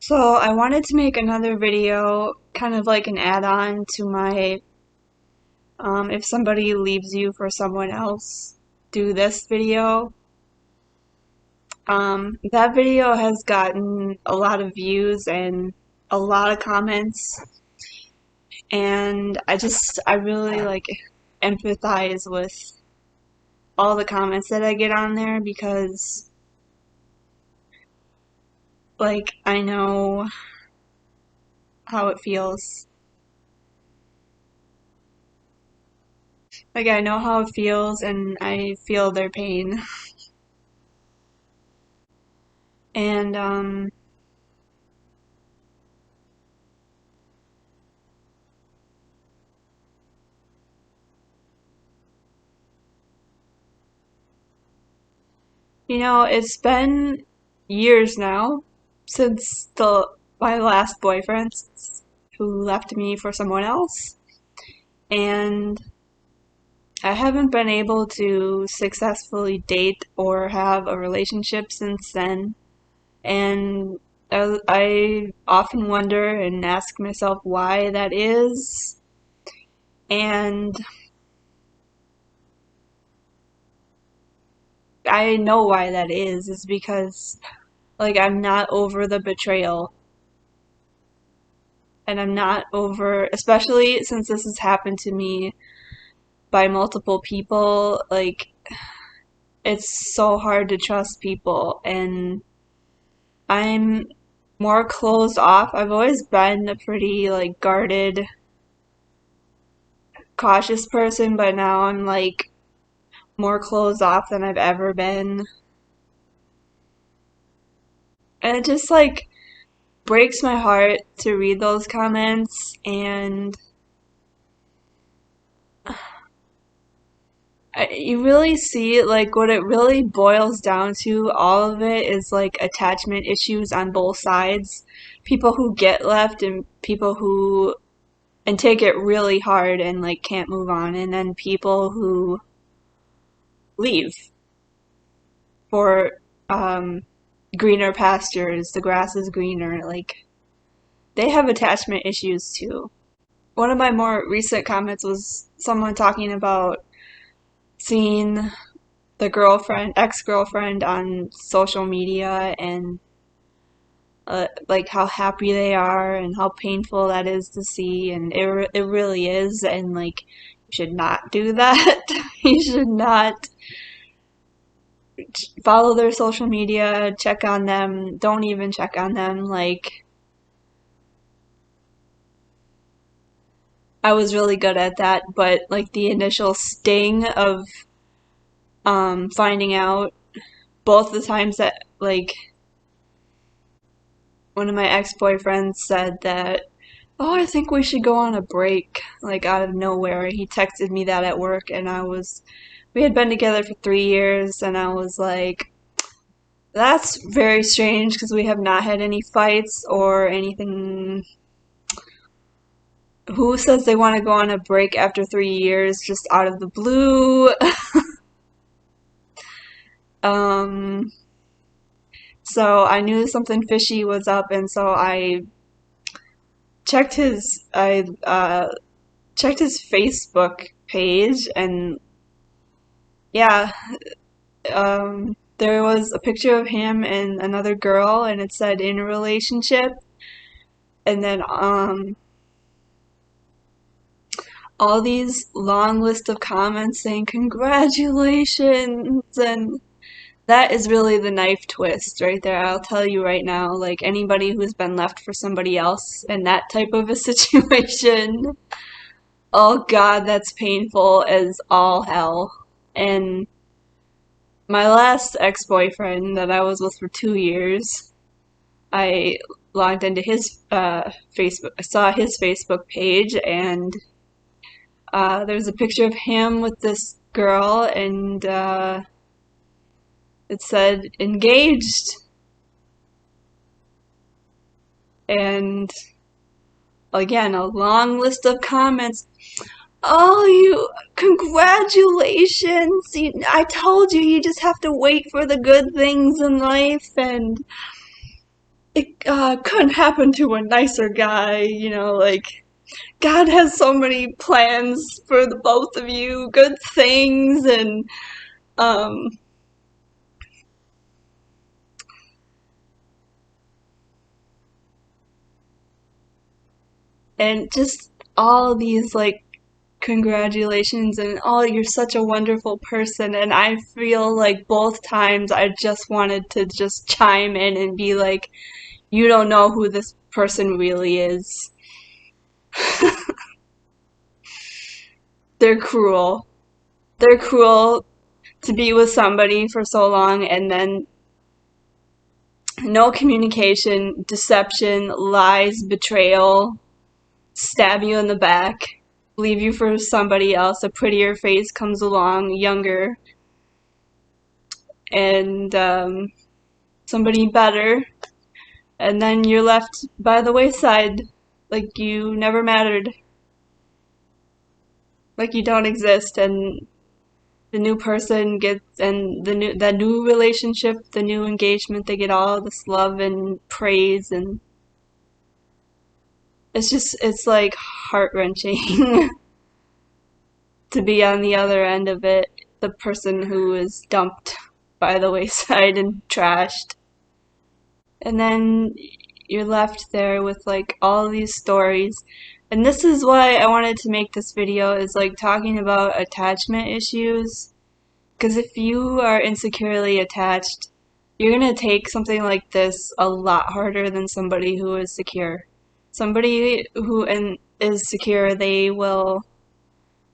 So I wanted to make another video, kind of like an add-on to my if somebody leaves you for someone else, do this video. That video has gotten a lot of views and a lot of comments, and I really like empathize with all the comments that I get on there because like I know how it feels. Like I know how it feels and I feel their pain. And it's been years now since the my last boyfriend who left me for someone else, and I haven't been able to successfully date or have a relationship since then. And I often wonder and ask myself why that is. And I know why that is because like I'm not over the betrayal. And I'm not over, especially since this has happened to me by multiple people, like it's so hard to trust people, and I'm more closed off. I've always been a pretty like guarded, cautious person, but now I'm like more closed off than I've ever been. And it just like breaks my heart to read those comments, and you really see like what it really boils down to. All of it is like attachment issues on both sides. People who get left and people who and take it really hard and like can't move on, and then people who leave for greener pastures. The grass is greener. Like they have attachment issues too. One of my more recent comments was someone talking about seeing the ex-girlfriend on social media, and like how happy they are and how painful that is to see, and it really is, and like you should not do that. You should not follow their social media, check on them, don't even check on them. Like I was really good at that, but like the initial sting of finding out both the times that like one of my ex-boyfriends said that, oh, I think we should go on a break, like out of nowhere. He texted me that at work, and we had been together for 3 years, and I was like, that's very strange because we have not had any fights or anything. Who says they want to go on a break after 3 years just out of the blue? um, so I knew something fishy was up, and so I checked his Facebook page, and yeah, there was a picture of him and another girl, and it said in a relationship, and then all these long list of comments saying congratulations, and that is really the knife twist right there. I'll tell you right now, like anybody who's been left for somebody else in that type of a situation, oh god, that's painful as all hell. And my last ex-boyfriend that I was with for 2 years, I logged into his Facebook. I saw his Facebook page, and there's a picture of him with this girl, and it said engaged. And again, a long list of comments. Oh, congratulations! I told you, you just have to wait for the good things in life, and it couldn't happen to a nicer guy, you know, like God has so many plans for the both of you, good things, um and just all these like congratulations and oh, you're such a wonderful person. And I feel like both times I just wanted to just chime in and be like, you don't know who this person really is. They're cruel. They're cruel to be with somebody for so long and then no communication, deception, lies, betrayal, stab you in the back, leave you for somebody else, a prettier face comes along, younger, and somebody better, and then you're left by the wayside like you never mattered, like you don't exist, and the new person gets and that new relationship, the new engagement, they get all this love and praise, and it's like heart-wrenching to be on the other end of it, the person who is dumped by the wayside and trashed. And then you're left there with like all these stories. And this is why I wanted to make this video, is like talking about attachment issues. Because if you are insecurely attached, you're gonna take something like this a lot harder than somebody who is secure. Somebody who is secure, they will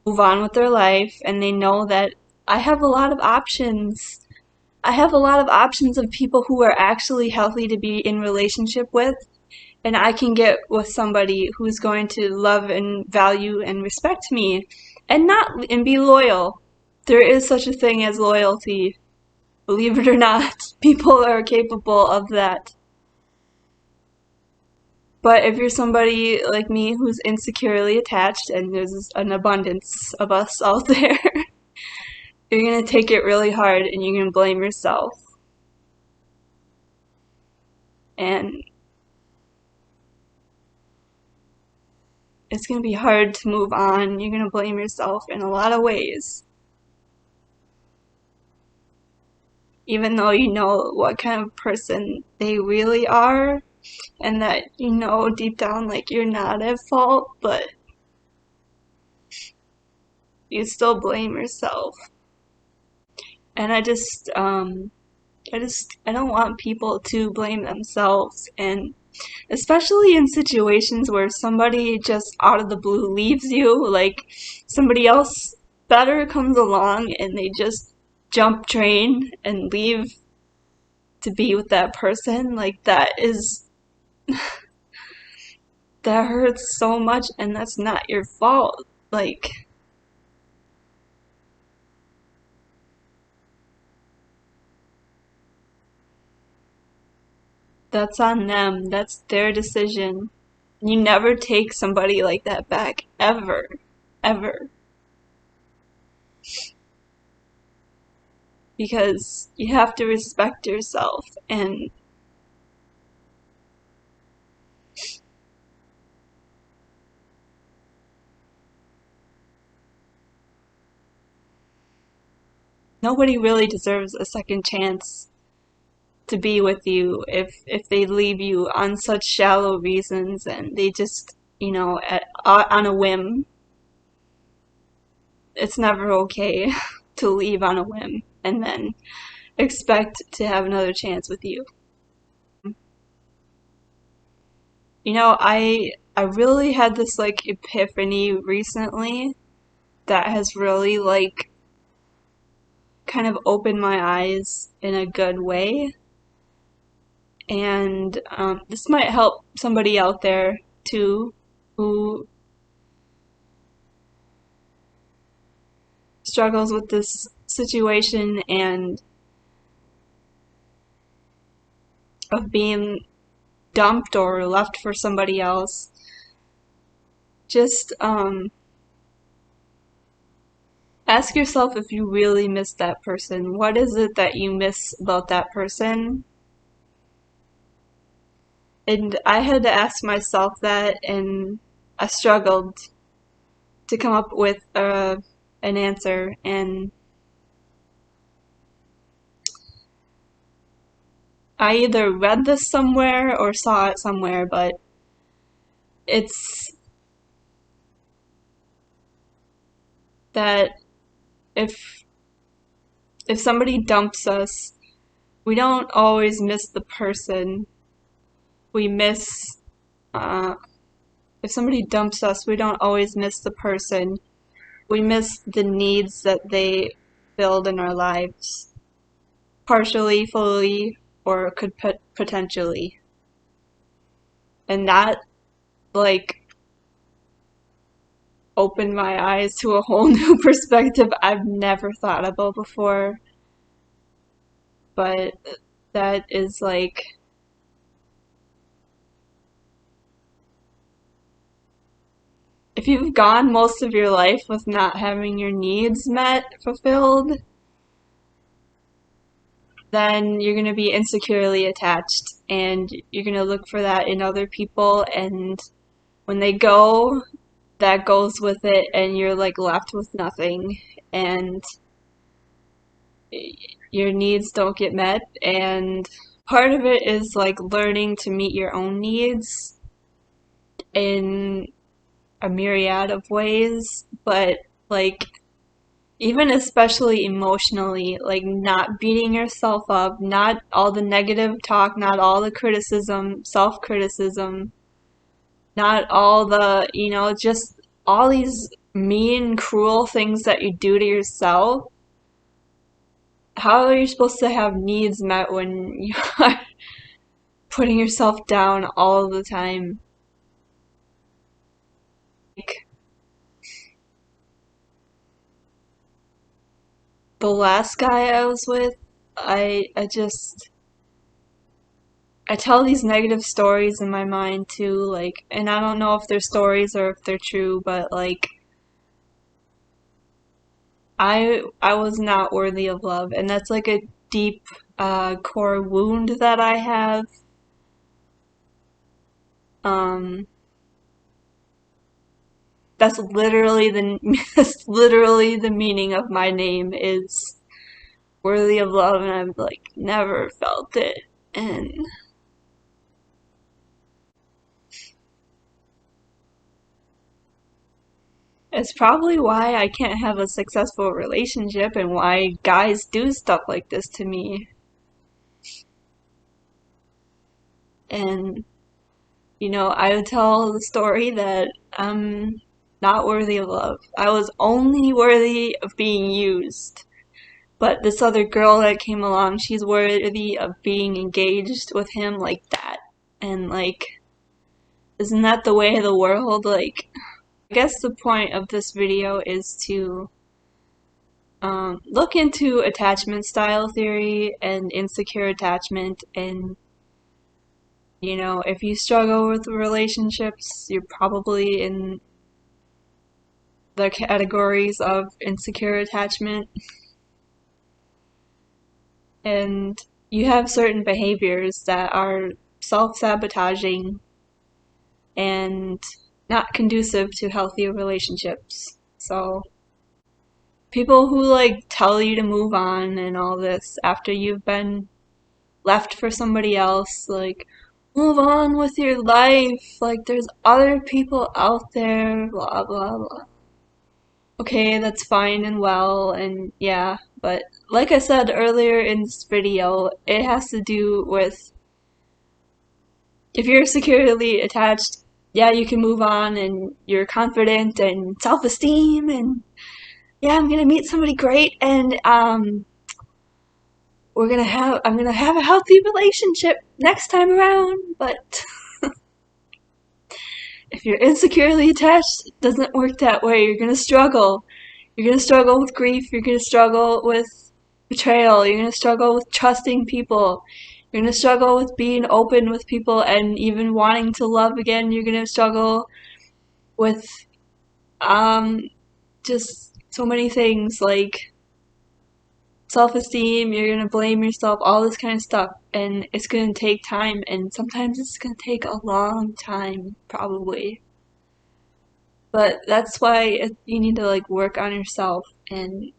move on with their life and they know that I have a lot of options. I have a lot of options of people who are actually healthy to be in relationship with, and I can get with somebody who's going to love and value and respect me and be loyal. There is such a thing as loyalty. Believe it or not, people are capable of that. But if you're somebody like me who's insecurely attached, and there's an abundance of us out there, you're gonna take it really hard and you're gonna blame yourself. And it's gonna be hard to move on. You're gonna blame yourself in a lot of ways. Even though you know what kind of person they really are, and that you know deep down like you're not at fault, but you still blame yourself. And I don't want people to blame themselves, and especially in situations where somebody just out of the blue leaves you, like somebody else better comes along and they just jump train and leave to be with that person. Like that hurts so much, and that's not your fault. Like, that's on them. That's their decision. You never take somebody like that back, ever. Ever. Because you have to respect yourself, and nobody really deserves a second chance to be with you if they leave you on such shallow reasons and they just, on a whim. It's never okay to leave on a whim and then expect to have another chance with you. I really had this like epiphany recently that has really like kind of opened my eyes in a good way. And this might help somebody out there too who struggles with this situation and of being dumped or left for somebody else. Just ask yourself if you really miss that person. What is it that you miss about that person? And I had to ask myself that, and I struggled to come up with an answer. And I either read this somewhere or saw it somewhere, but it's that if if somebody dumps us, we don't always miss the person. We miss uh, if somebody dumps us, we don't always miss the person. We miss the needs that they filled in our lives, partially, fully, or could potentially. And that, like, opened my eyes to a whole new perspective I've never thought about before. But that is like, if you've gone most of your life with not having your needs met, fulfilled, then you're going to be insecurely attached and you're going to look for that in other people. And when they go, that goes with it, and you're like left with nothing. And your needs don't get met. And part of it is like learning to meet your own needs in a myriad of ways, but like even especially emotionally, like not beating yourself up, not all the negative talk, not all the criticism, self criticism, not all the, just all these mean, cruel things that you do to yourself. How are you supposed to have needs met when you are putting yourself down all the time? Like, the last guy I was with, I just I tell these negative stories in my mind too, like, and I don't know if they're stories or if they're true, but like I was not worthy of love, and that's like a deep core wound that I have. Um, that's literally the that's literally the meaning of my name is worthy of love, and I've like never felt it, and it's probably why I can't have a successful relationship and why guys do stuff like this to me. And I would tell the story that I'm not worthy of love. I was only worthy of being used. But this other girl that came along, she's worthy of being engaged with him like that. And like, isn't that the way of the world? Like, I guess the point of this video is to look into attachment style theory and insecure attachment. And if you struggle with relationships, you're probably in the categories of insecure attachment. And you have certain behaviors that are self-sabotaging and not conducive to healthy relationships. So people who like tell you to move on and all this after you've been left for somebody else, like move on with your life, like there's other people out there, blah blah blah. Okay, that's fine and well, and yeah, but like I said earlier in this video, it has to do with if you're securely attached, yeah, you can move on and you're confident and self-esteem and yeah, I'm gonna meet somebody great and I'm gonna have a healthy relationship next time around, but if you're insecurely attached, it doesn't work that way. You're gonna struggle. You're gonna struggle with grief, you're gonna struggle with betrayal, you're gonna struggle with trusting people, you're gonna struggle with being open with people and even wanting to love again, you're gonna struggle with um just so many things like self-esteem, you're gonna blame yourself, all this kind of stuff, and it's gonna take time, and sometimes it's gonna take a long time, probably. But that's why you need to like work on yourself and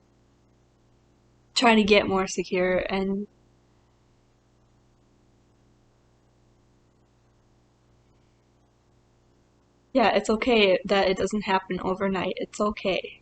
try to get more secure. And yeah, it's okay that it doesn't happen overnight. It's okay.